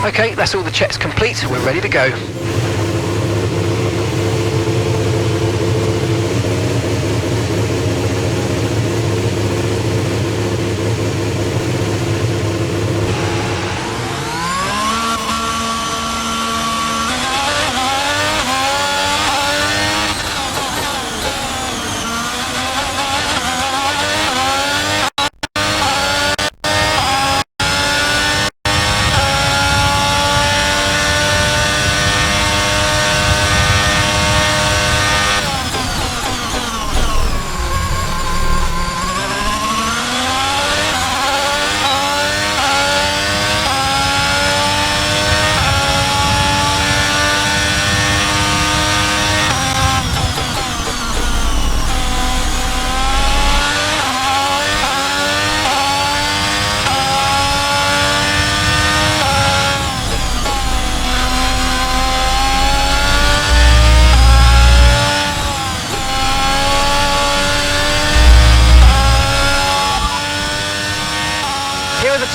Okay, that's all the checks complete. We're ready to go.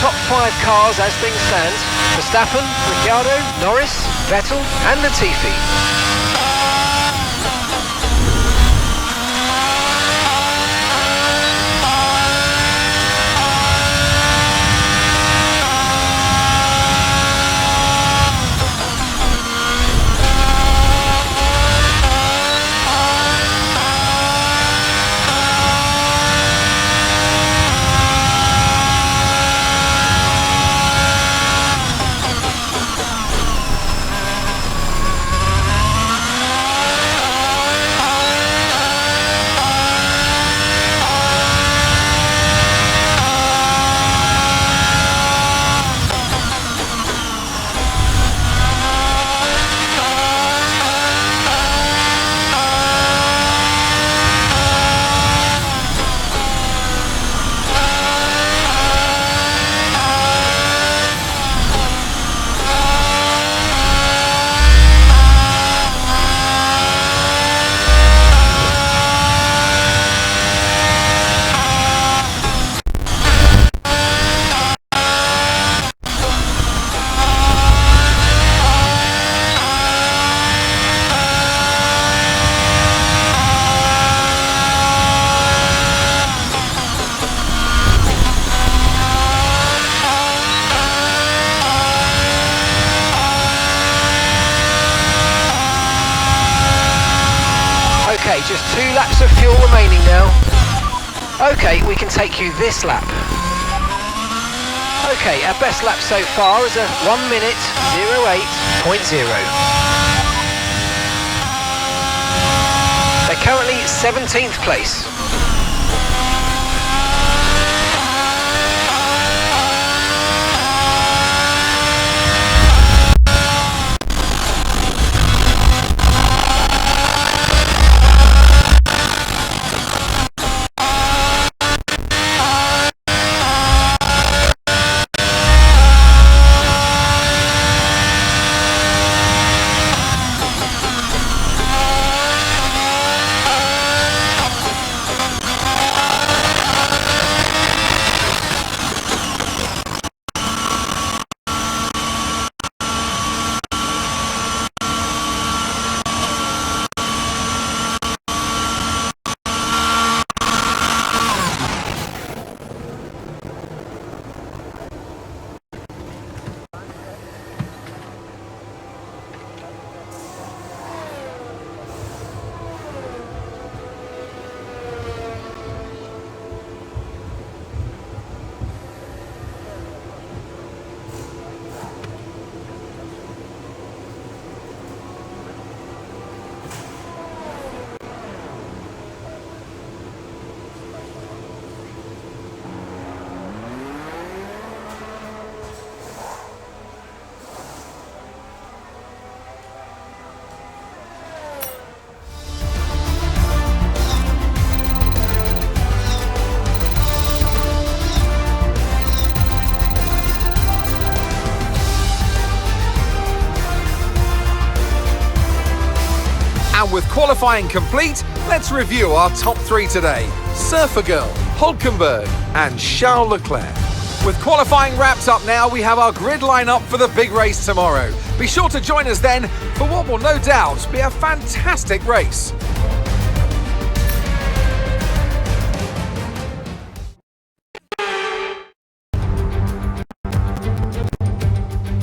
Top 5 cars as things stand: Verstappen, Ricciardo, Norris, Vettel and Latifi. Okay, just 2 laps of fuel remaining now. Okay, we can take you this lap. Okay, our best lap so far is a 1 minute 08.0. They're currently 17th place. And with qualifying complete, let's review our top 3 today. Surfer Girl, Hulkenberg and Charles Leclerc. With qualifying wrapped up now, we have our grid lineup for the big race tomorrow. Be sure to join us then for what will no doubt be a fantastic race.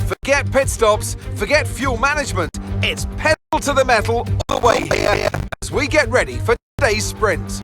Forget pit stops, forget fuel management. It's pedal to the metal all the way here as we get ready for today's sprint.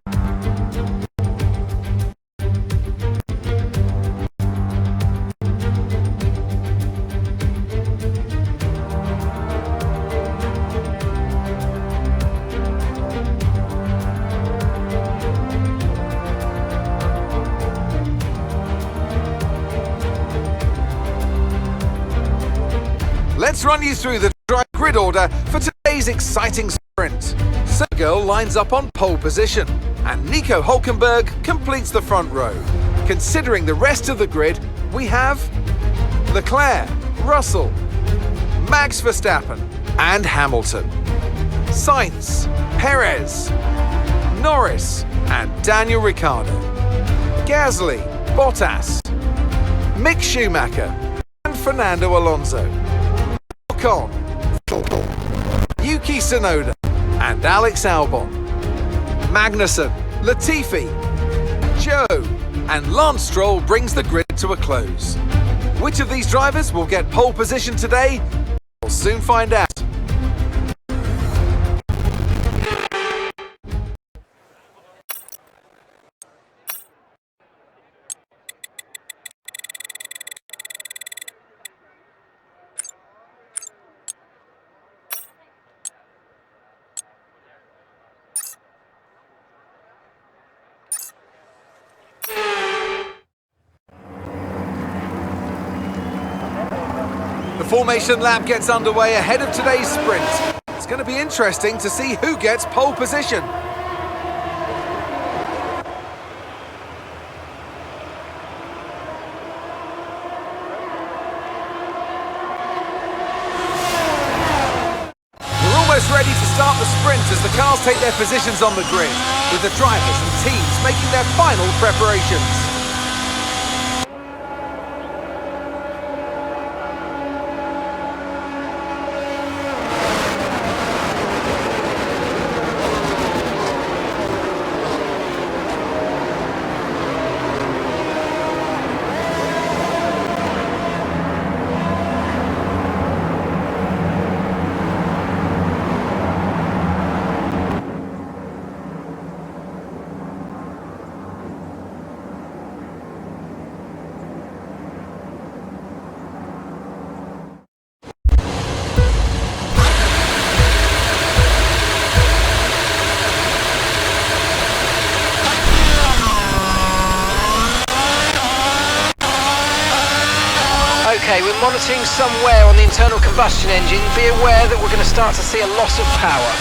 Let's run you through the drive grid order for today's exciting sprint. Sergio lines up on pole position, and Nico Hülkenberg completes the front row. Considering the rest of the grid, we have Leclerc, Russell, Max Verstappen, and Hamilton, Sainz, Perez, Norris, and Daniel Ricciardo, Gasly, Bottas, Mick Schumacher, and Fernando Alonso. Ocon, Yuki Tsunoda, and Alex Albon, Magnussen, Latifi, Joe, and Lance Stroll brings the grid to a close. Which of these drivers will get pole position today? We'll soon find out. The formation lap gets underway ahead of today's sprint. It's going to be interesting to see who gets pole position. We're almost ready to start the sprint as the cars take their positions on the grid, with the drivers and teams making their final preparations. Okay, we're monitoring somewhere on the internal combustion engine. Be aware that we're going to start to see a loss of power.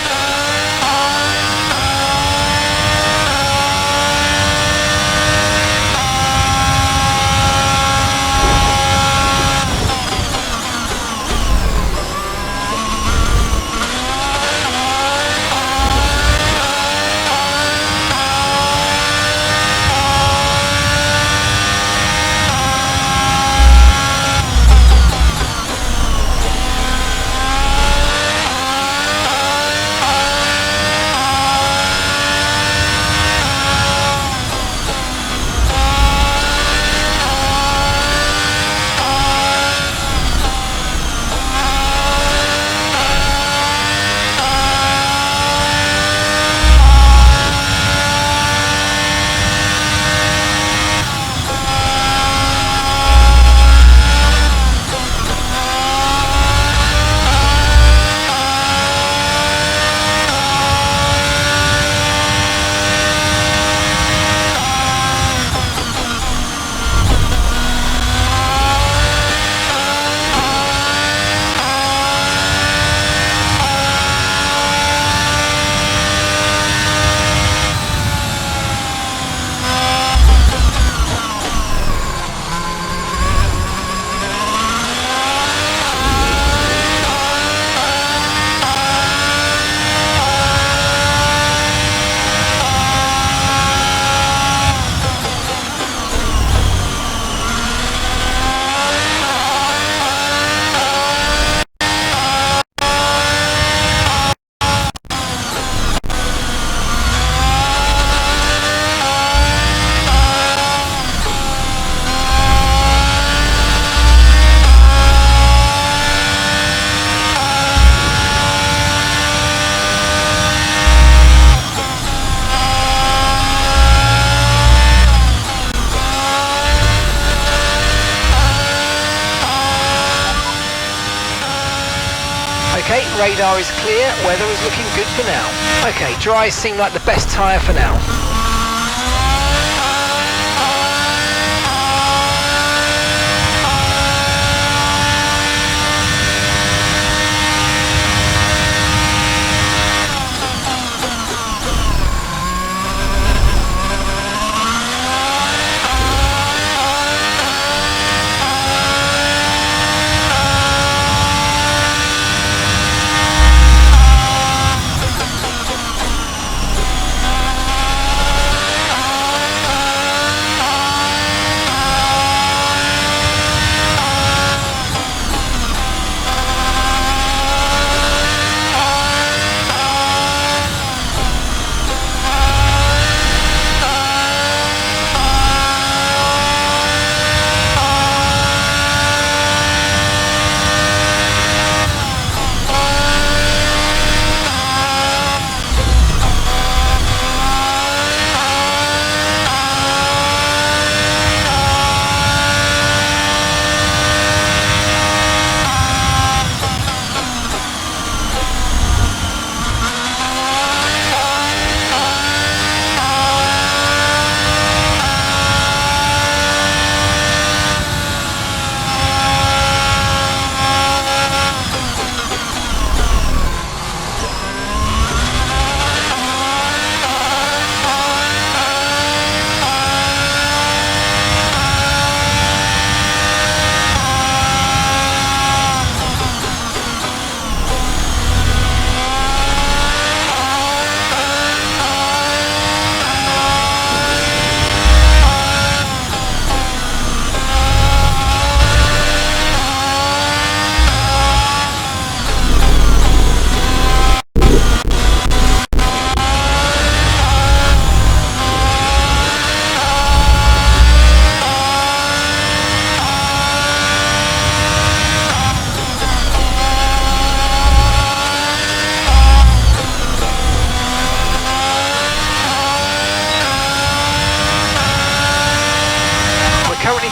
radar is clear, weather is looking good for now. Okay, dries seem like the best tyre for now.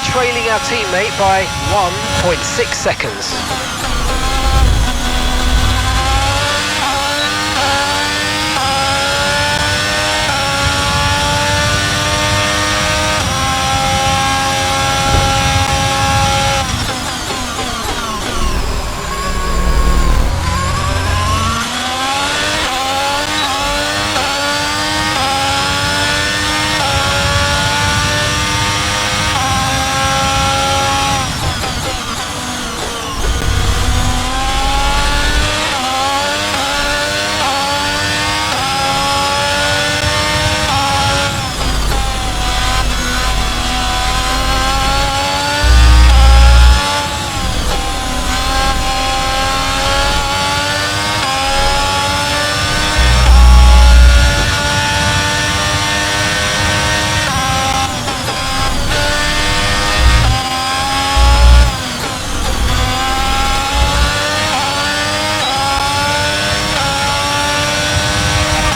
Trailing our teammate by 1.6 seconds.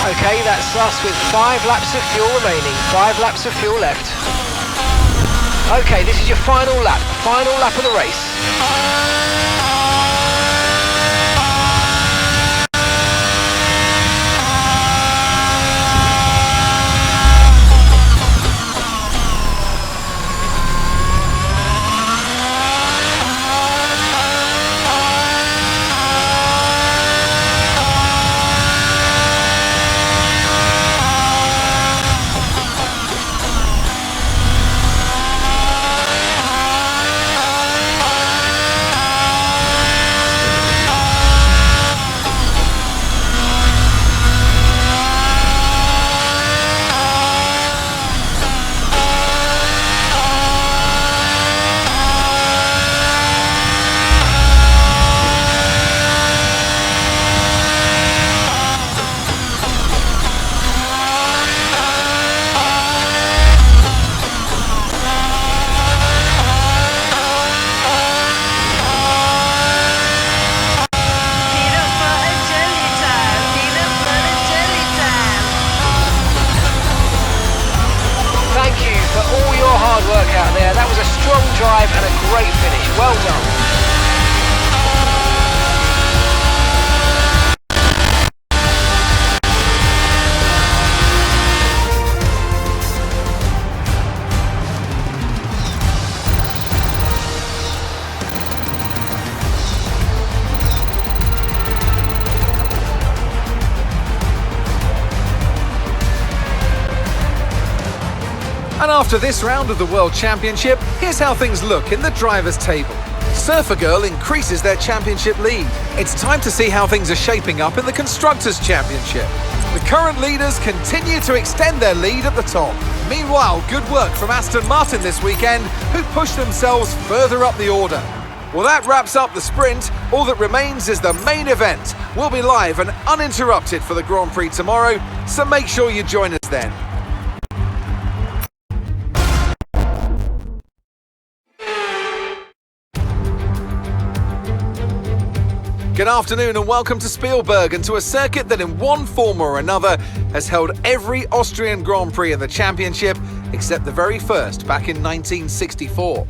Okay, that's us with 5 laps of fuel remaining, 5 laps of fuel left. Okay, this is your final lap of the race. Work out there. That was a strong drive and a great finish. Well done. And after this round of the World Championship, here's how things look in the drivers' table. Surfer Girl increases their championship lead. It's time to see how things are shaping up in the Constructors' Championship. The current leaders continue to extend their lead at the top. Meanwhile, good work from Aston Martin this weekend, who pushed themselves further up the order. Well, that wraps up the sprint. All that remains is the main event. We'll be live and uninterrupted for the Grand Prix tomorrow, so make sure you join us then. Good afternoon and welcome to Spielberg, and to a circuit that in one form or another has held every Austrian Grand Prix in the championship except the very first back in 1964.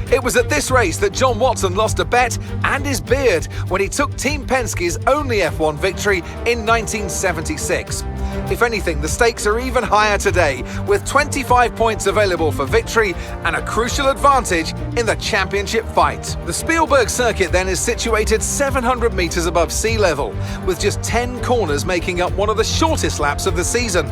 It was at this race that John Watson lost a bet and his beard when he took Team Penske's only F1 victory in 1976. If anything, the stakes are even higher today, with 25 points available for victory and a crucial advantage in the championship fight. The Spielberg circuit then is situated 700 metres above sea level, with just 10 corners making up one of the shortest laps of the season.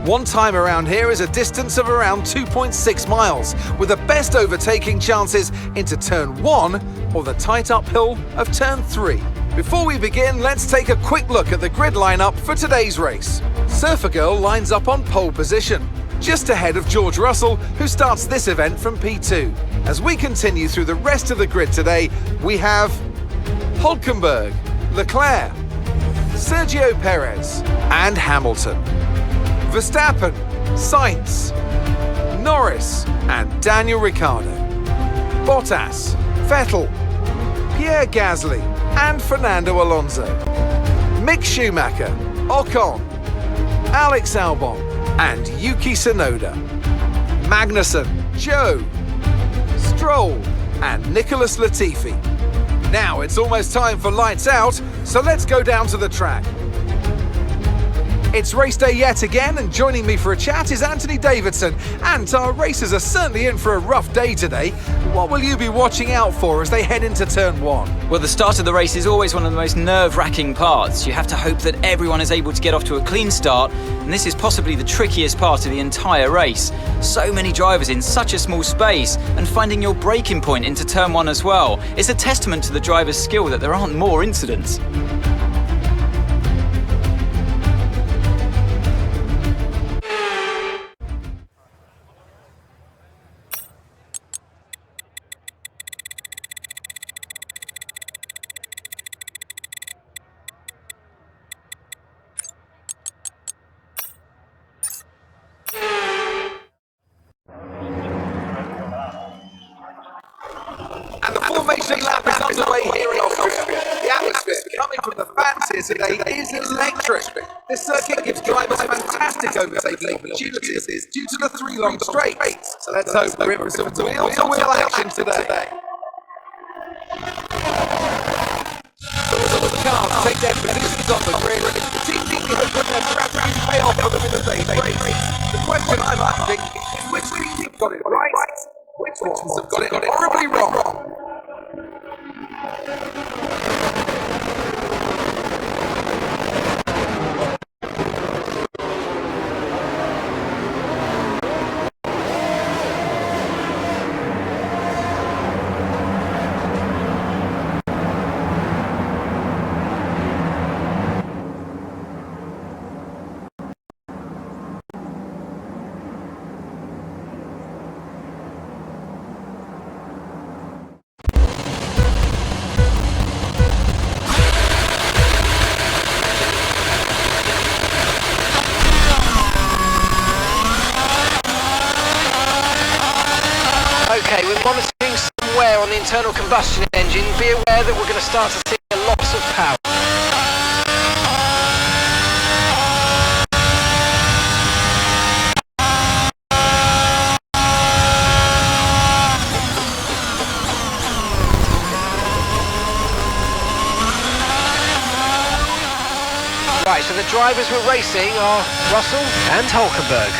One time around here is a distance of around 2.6 miles, with the best overtaking chances into turn 1 or the tight uphill of turn 3. Before we begin, let's take a quick look at the grid lineup for today's race. Surfer Girl lines up on pole position, just ahead of George Russell, who starts this event from P2. As we continue through the rest of the grid today, we have Hülkenberg, Leclerc, Sergio Perez and Hamilton, Verstappen, Sainz, Norris and Daniel Ricciardo, Bottas, Vettel, Pierre Gasly and Fernando Alonso, Mick Schumacher, Ocon, Alex Albon and Yuki Tsunoda, Magnussen, Joe, Stroll and Nicholas Latifi. Now it's almost time for lights out, so let's go down to the track. It's race day yet again, and joining me for a chat is Anthony Davidson. And our racers are certainly in for a rough day today. What will you be watching out for as they head into turn 1? Well, the start of the race is always one of the most nerve-wracking parts. You have to hope that everyone is able to get off to a clean start, and this is possibly the trickiest part of the entire race. So many drivers in such a small space, and finding your braking point into turn 1 as well. It's a testament to the driver's skill that there aren't more incidents. Formation lap is underway here in Austria. The atmosphere coming from the fans here today is electric. This circuit gives drivers fantastic overtaking opportunities due to the 3 long straights. So let's hope we're in for some wheel-to-wheel action today. Some of the cars take their positions on the grid. The team needs to put their strategy pay off for them in today's race. The question I'm asking is which teams have got it right, which ones have got it horribly wrong. Okay, we're monitoring some wear on the internal combustion engine. Be aware that we're going to start to see a loss of power. Right, so the drivers we're racing are Russell and Hülkenberg.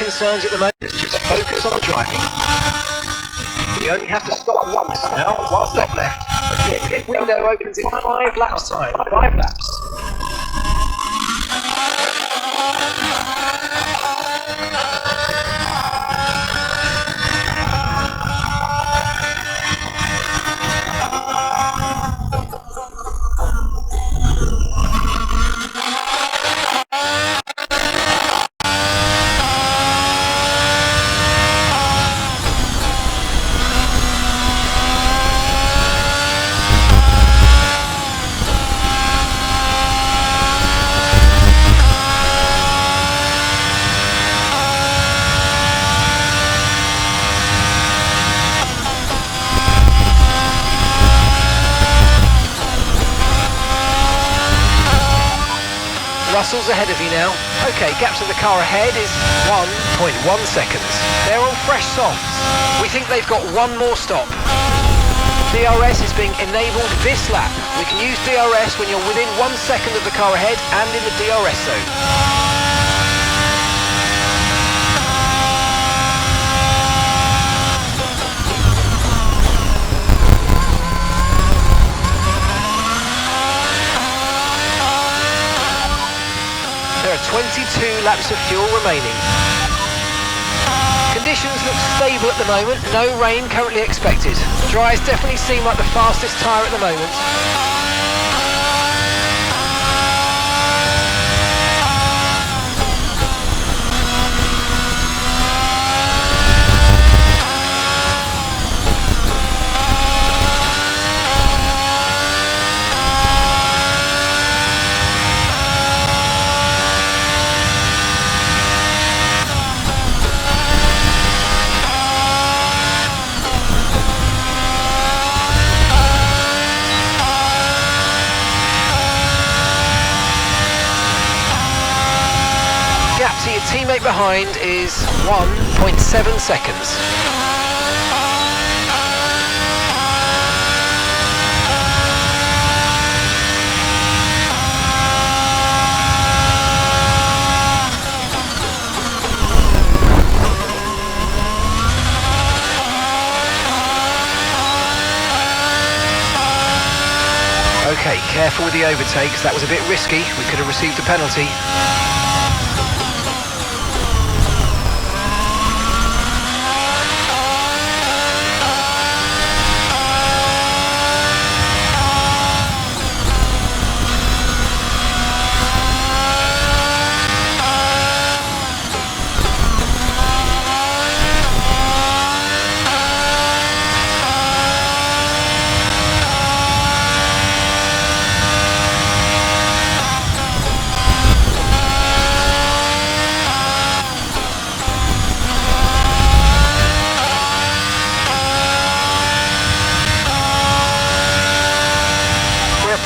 concerns at the moment, just focus on the driving. You only have to stop once now, one stop left. The pit window opens in 5 laps time, 5 laps. Russell's ahead of you now. Okay, gap to the car ahead is 1.1 seconds. They're all fresh softs. We think they've got one more stop. DRS is being enabled this lap. We can use DRS when you're within 1 second of the car ahead and in the DRS zone. There are 22 laps of fuel remaining. Conditions look stable at the moment, no rain currently expected. Dries definitely seem like the fastest tyre at the moment. Gap to your teammate behind is 1.7 seconds. Okay, careful with the overtakes, that was a bit risky, we could have received a penalty.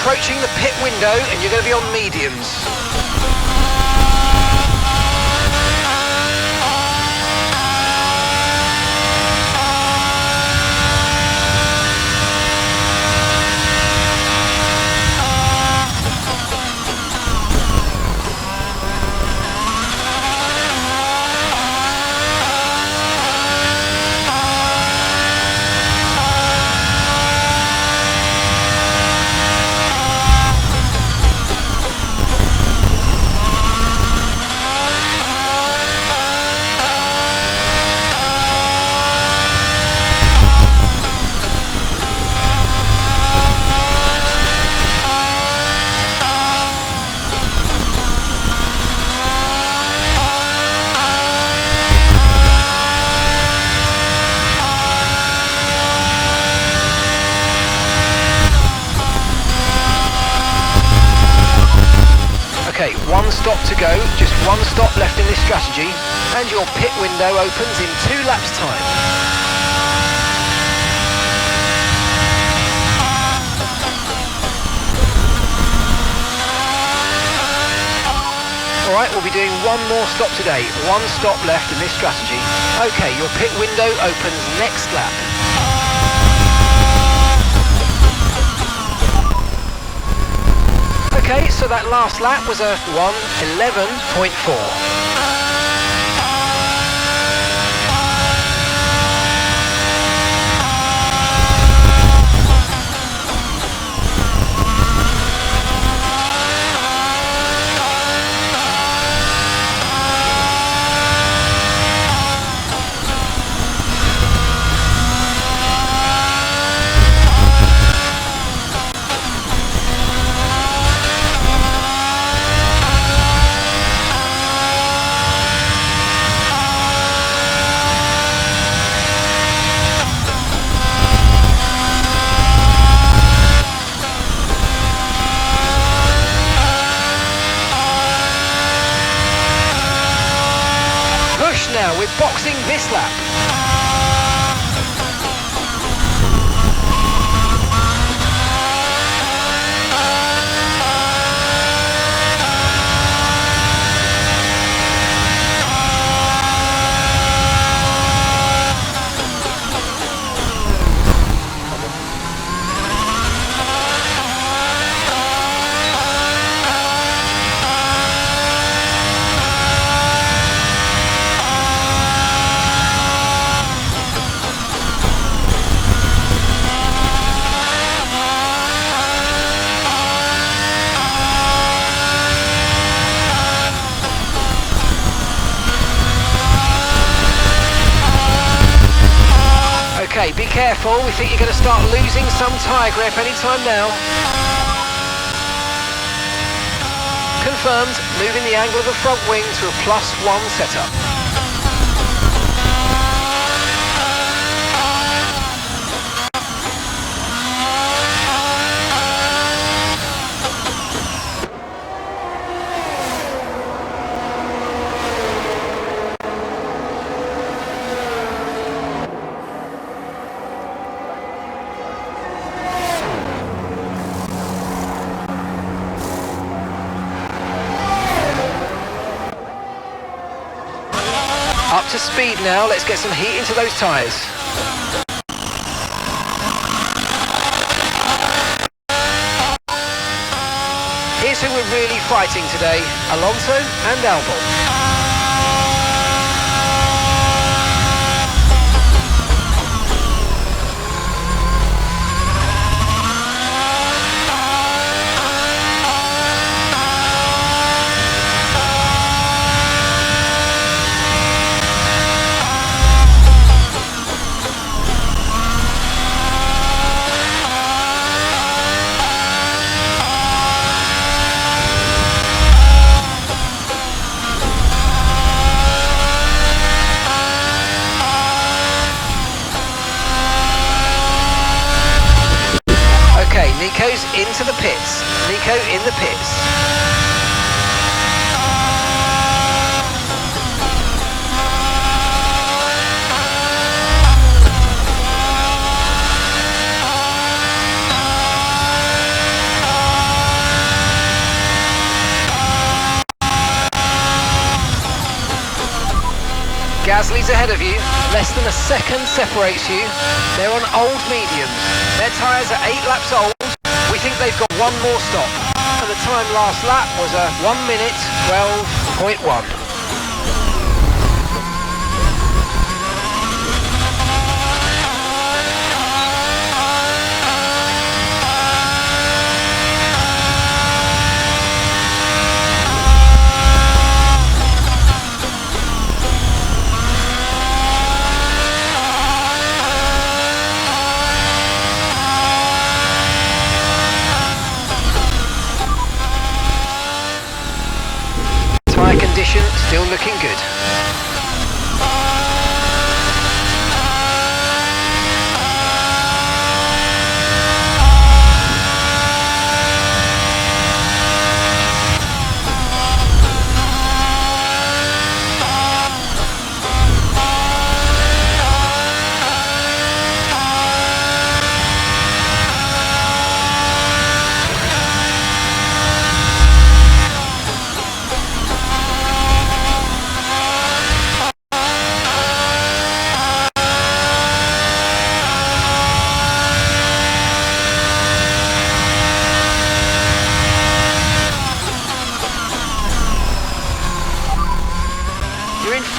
Approaching the pit window and you're going to be on mediums. Okay, one stop to go, just one stop left in this strategy, and your pit window opens in 2 laps' time. Alright, we'll be doing one more stop today, one stop left in this strategy. Okay, your pit window opens next lap. Okay, so that last lap was a 1:11.4. We're boxing this lap. Okay, be careful, we think you're going to start losing some tyre grip anytime now. Confirmed, moving the angle of the front wing to a +1 setup. Up to speed now, let's get some heat into those tyres. Here's who we're really fighting today, Alonso and Albon. Nico's into the pits. Nico in the pits. Gasly's ahead of you. Less than a second separates you. They're on old mediums. Their tyres are 8 laps old. We think they've got one more stop. And the time last lap was a 1 minute 12.1. Condition still looking good.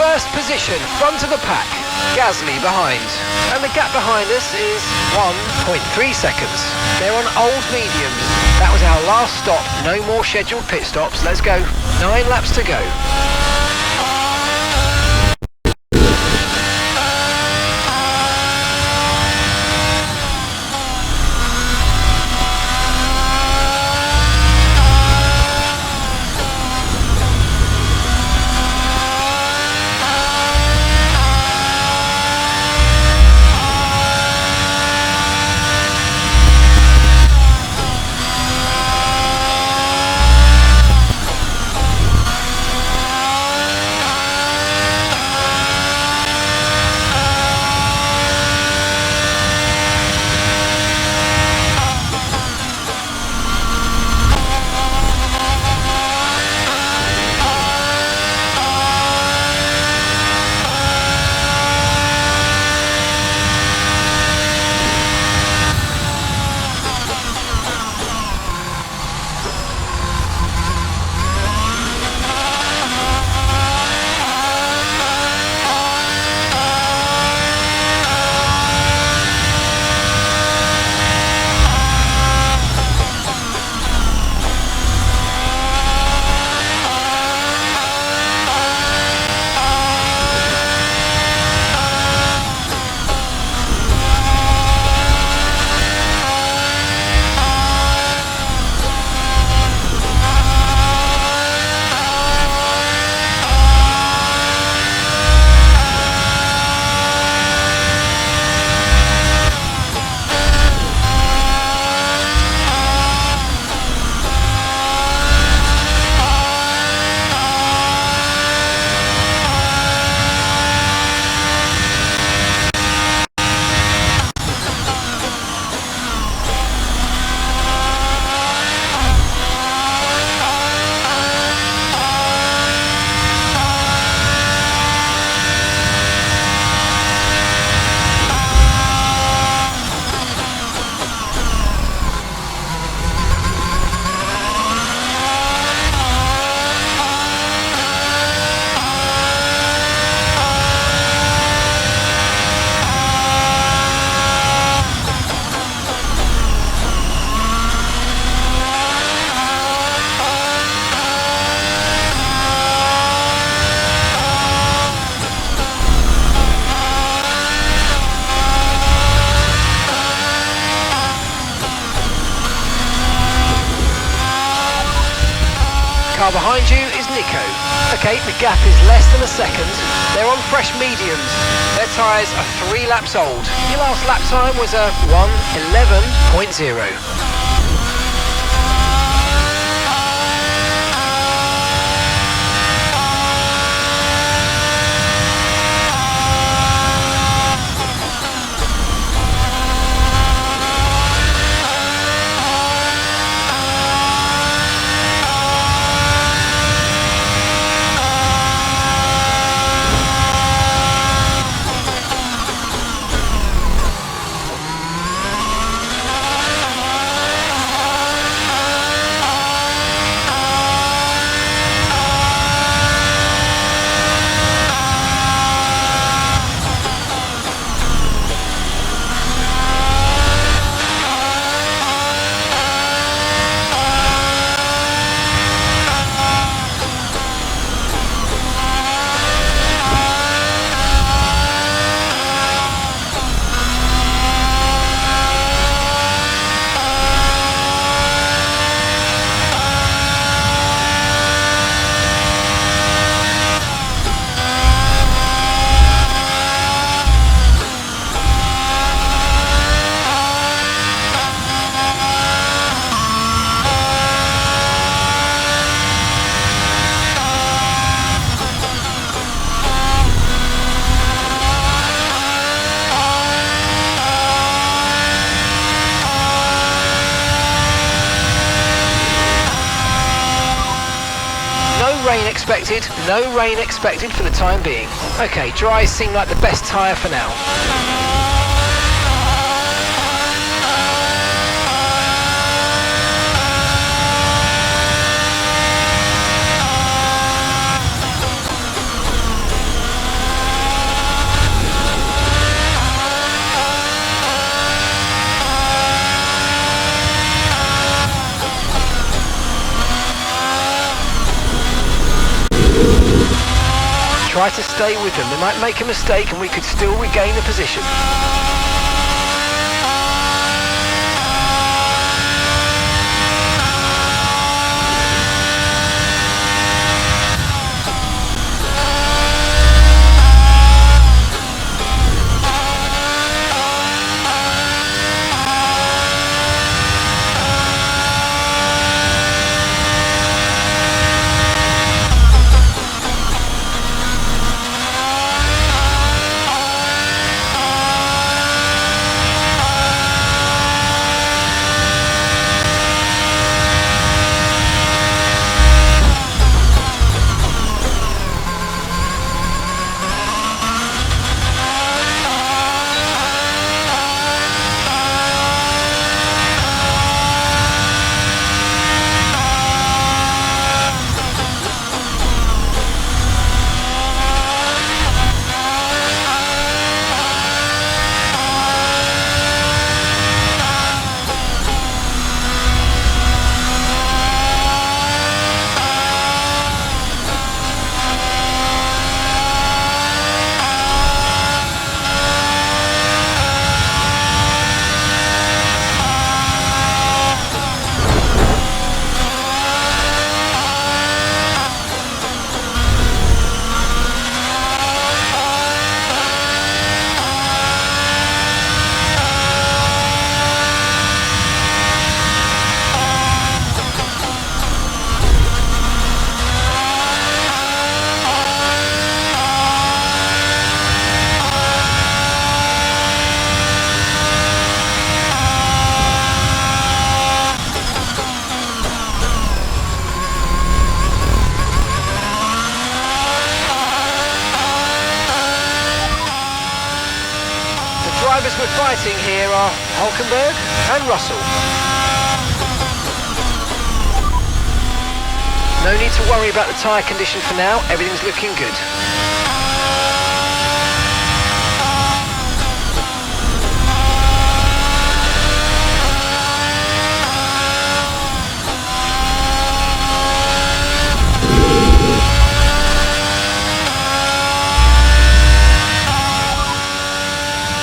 First position, front of the pack, Gasly behind. And the gap behind us is 1.3 seconds. They're on old mediums. That was our last stop, no more scheduled pit stops. Let's go. 9 laps to go. car behind you is Nico. Okay, the gap is less than a second. They're on fresh mediums. Their tyres are 3 laps old. Your last lap time was a 1:11.0. No rain expected for the time being. Okay, dries seem like the best tyre for now. Try to stay with them. They might make a mistake and we could still regain the position. drivers we're fighting here are Hulkenberg and Russell. No need to worry about the tyre condition for now, everything's looking good.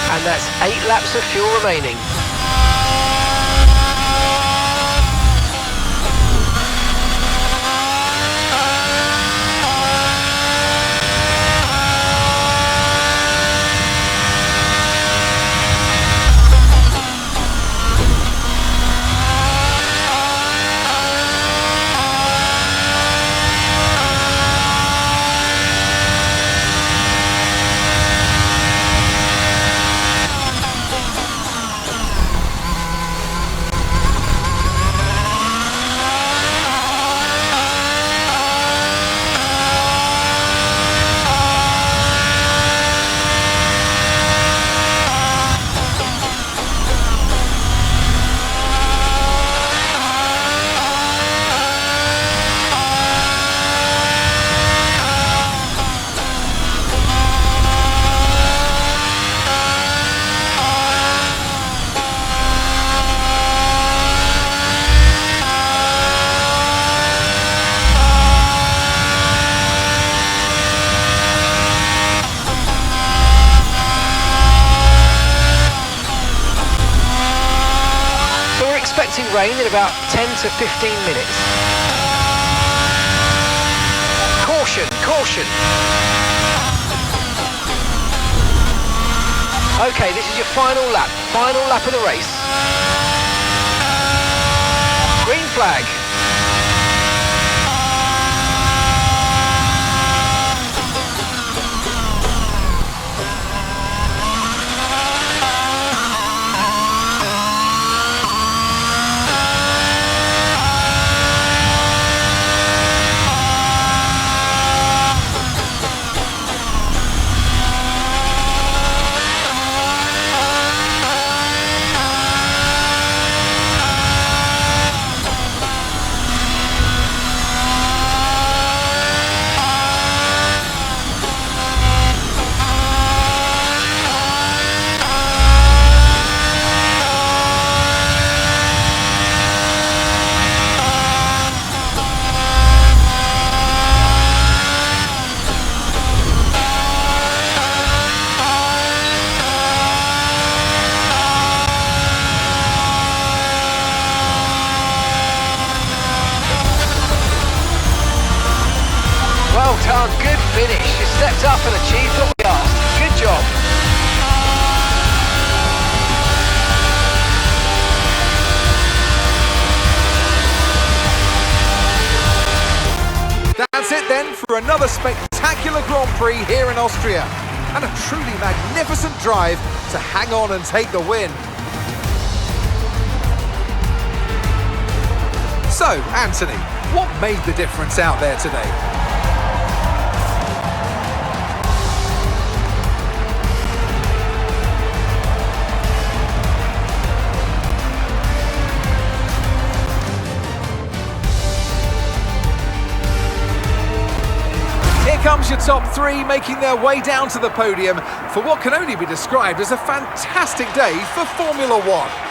And that's 8 laps of fuel remaining. expecting rain in about 10 to 15 minutes. Caution, caution. Okay, this is your final lap of the race. Green flag. Well done, good finish. You stepped up and achieved what we asked. Good job. That's it then for another spectacular Grand Prix here in Austria. And a truly magnificent drive to hang on and take the win. So, Anthony, what made the difference out there today? Here comes your top three making their way down to the podium for what can only be described as a fantastic day for Formula One.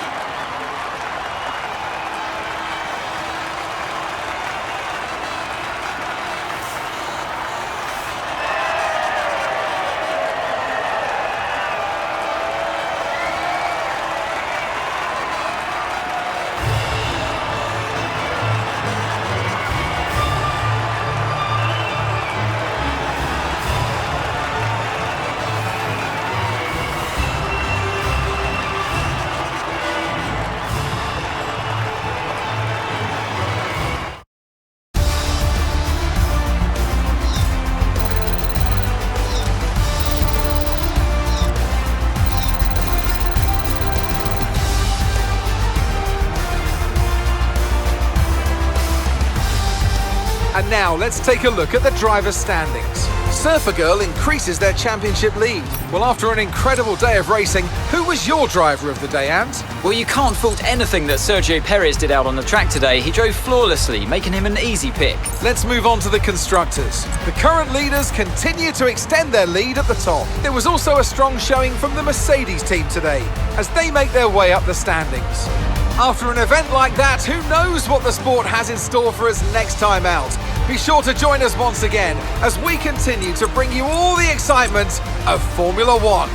And now let's take a look at the driver's standings. Surfer Girl increases their championship lead. Well, after an incredible day of racing, who was your driver of the day, Ant? Well, you can't fault anything that Sergio Perez did out on the track today. He drove flawlessly, making him an easy pick. Let's move on to the constructors. The current leaders continue to extend their lead at the top. There was also a strong showing from the Mercedes team today, as they make their way up the standings. After an event like that, who knows what the sport has in store for us next time out? Be sure to join us once again as we continue to bring you all the excitement of Formula One.